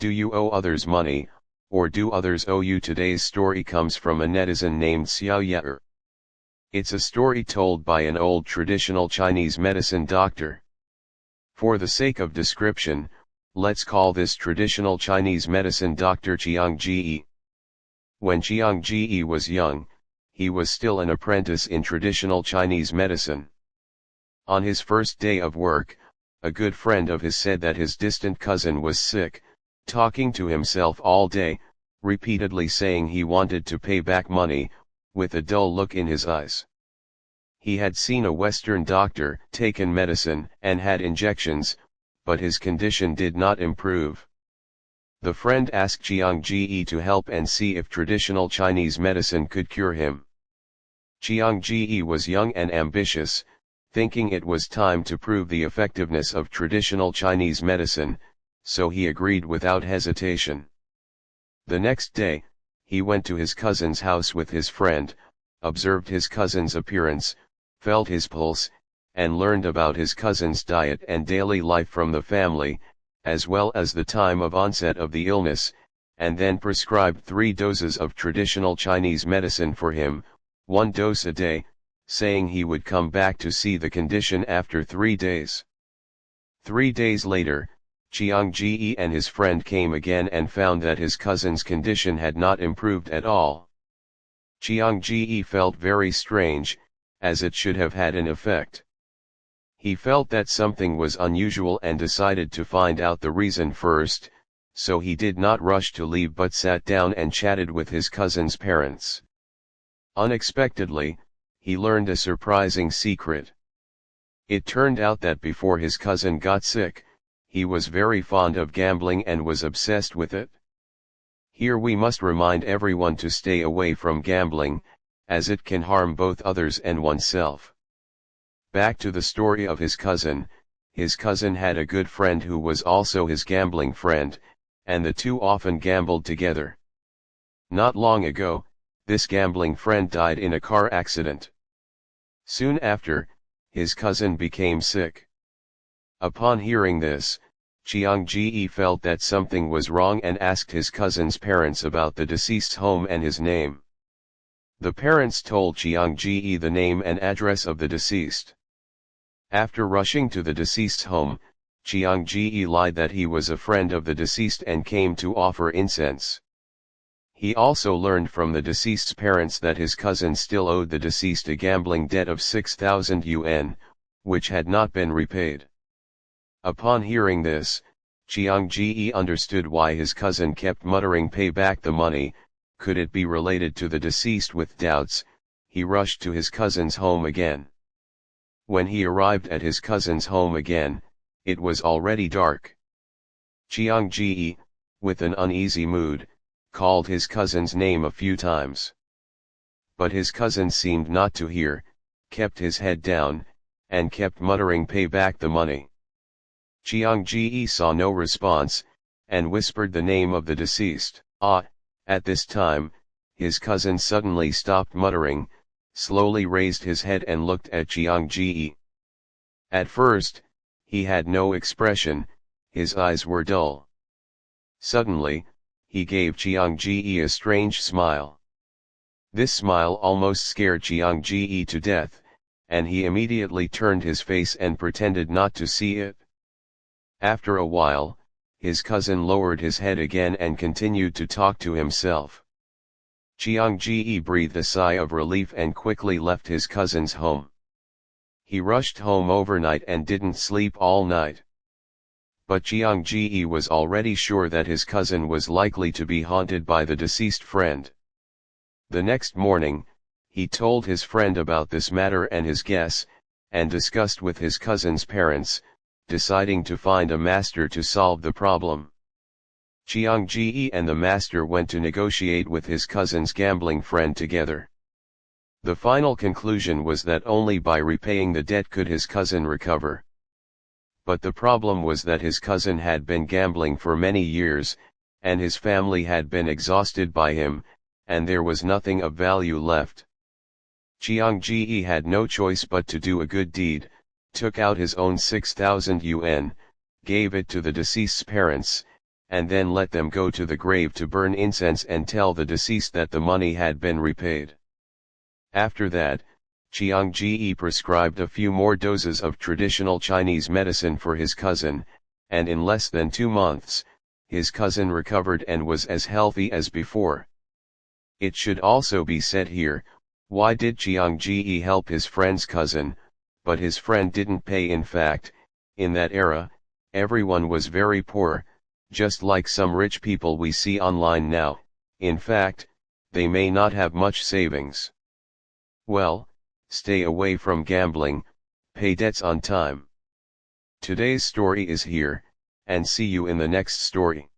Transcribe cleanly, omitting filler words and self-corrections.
Do you owe others money, or do others owe you? Today's story comes from a netizen named Xiao Ye. It's a story told by an old traditional Chinese medicine doctor. For the sake of description, let's call this traditional Chinese medicine doctor Chiang Ji. When Chiang Ji was young, he was still an apprentice in traditional Chinese medicine. On his first day of work, a good friend of his said that his distant cousin was sick, talking to himself all day, repeatedly saying he wanted to pay back money, with a dull look in his eyes. He had seen a Western doctor, taken medicine, and had injections, but his condition did not improve. The friend asked Chiang Ji to help and see if traditional Chinese medicine could cure him. Chiang Ji was young and ambitious, thinking it was time to prove the effectiveness of traditional Chinese medicine, so he agreed without hesitation. The next day, he went to his cousin's house with his friend, observed his cousin's appearance, felt his pulse, and learned about his cousin's diet and daily life from the family, as well as the time of onset of the illness, and then prescribed 3 doses of traditional Chinese medicine for him, 1 dose a day, saying he would come back to see the condition after 3 days. 3 days later, Chiang Ji and his friend came again and found that his cousin's condition had not improved at all. Chiang Ji felt very strange, as it should have had an effect. He felt that something was unusual and decided to find out the reason first, so he did not rush to leave but sat down and chatted with his cousin's parents. Unexpectedly, he learned a surprising secret. It turned out that before his cousin got sick, he was very fond of gambling and was obsessed with it. Here we must remind everyone to stay away from gambling, as it can harm both others and oneself. Back to the story of his cousin had a good friend who was also his gambling friend, and the two often gambled together. Not long ago, this gambling friend died in a car accident. Soon after, his cousin became sick. Upon hearing this, Chiang Ji felt that something was wrong and asked his cousin's parents about the deceased's home and his name. The parents told Chiang Ji the name and address of the deceased. After rushing to the deceased's home, Chiang Ji lied that he was a friend of the deceased and came to offer incense. He also learned from the deceased's parents that his cousin still owed the deceased a gambling debt of 6,000 yuan, which had not been repaid. Upon hearing this, Chiang Ji understood why his cousin kept muttering "pay back the money." Could it be related to the deceased? With doubts, he rushed to his cousin's home again. When he arrived at his cousin's home again, it was already dark. Chiang Ji, with an uneasy mood, called his cousin's name a few times. But his cousin seemed not to hear, kept his head down, and kept muttering "pay back the money." Chiang Ji saw no response, and whispered the name of the deceased. At this time, his cousin suddenly stopped muttering, slowly raised his head and looked at Chiang Ji. At first, he had no expression, his eyes were dull. Suddenly, he gave Chiang Ji a strange smile. This smile almost scared Chiang Ji to death, and he immediately turned his face and pretended not to see it. After a while, his cousin lowered his head again and continued to talk to himself. Chiang Ji breathed a sigh of relief and quickly left his cousin's home. He rushed home overnight and didn't sleep all night. But Chiang Ji was already sure that his cousin was likely to be haunted by the deceased friend. The next morning, he told his friend about this matter and his guess, and discussed with his cousin's parents, deciding to find a master to solve the problem. Chiang Ji and the master went to negotiate with his cousin's gambling friend together. The final conclusion was that only by repaying the debt could his cousin recover. But the problem was that his cousin had been gambling for many years, and his family had been exhausted by him, and there was nothing of value left. Chiang Ji had no choice but to do a good deed, took out his own 6,000 yuan, gave it to the deceased's parents, and then let them go to the grave to burn incense and tell the deceased that the money had been repaid. After that, Chiang Ji prescribed a few more doses of traditional Chinese medicine for his cousin, and in less than 2 months, his cousin recovered and was as healthy as before. It should also be said here, why did Chiang Ji help his friend's cousin, but his friend didn't pay? In fact, in that era, everyone was very poor, just like some rich people we see online now. In fact, they may not have much savings. Well, stay away from gambling, pay debts on time. Today's story is here, and see you in the next story.